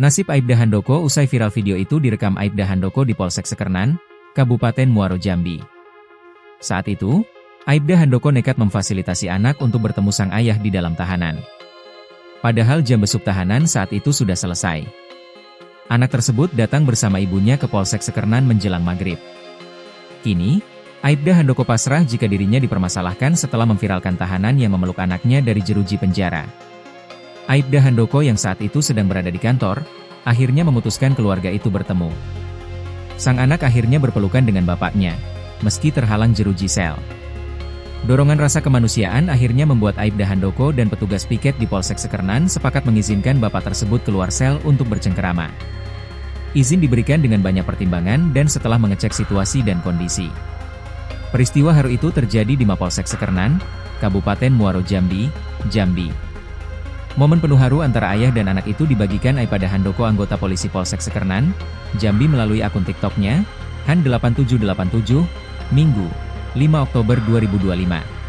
Nasib Aibda Handoko usai viral video itu direkam Aibda Handoko di Polsek Sekernan, Kabupaten Muaro Jambi. Saat itu, Aibda Handoko nekat memfasilitasi anak untuk bertemu sang ayah di dalam tahanan. Padahal jam besuk tahanan saat itu sudah selesai. Anak tersebut datang bersama ibunya ke Polsek Sekernan menjelang maghrib. Kini, Aibda Handoko pasrah jika dirinya dipermasalahkan setelah memviralkan tahanan yang memeluk anaknya dari jeruji penjara. Aibda Handoko yang saat itu sedang berada di kantor, akhirnya memutuskan keluarga itu bertemu. Sang anak akhirnya berpelukan dengan bapaknya, meski terhalang jeruji sel. Dorongan rasa kemanusiaan akhirnya membuat Aibda Handoko dan petugas piket di Polsek Sekernan sepakat mengizinkan bapak tersebut keluar sel untuk bercengkerama. Izin diberikan dengan banyak pertimbangan dan setelah mengecek situasi dan kondisi. Peristiwa haru itu terjadi di Mapolsek Sekernan, Kabupaten Muaro Jambi, Jambi. Momen penuh haru antara ayah dan anak itu dibagikan Aibda Handoko anggota polisi Polsek Sekernan, Jambi melalui akun TikToknya, Han8787, Minggu, 5 Oktober 2025.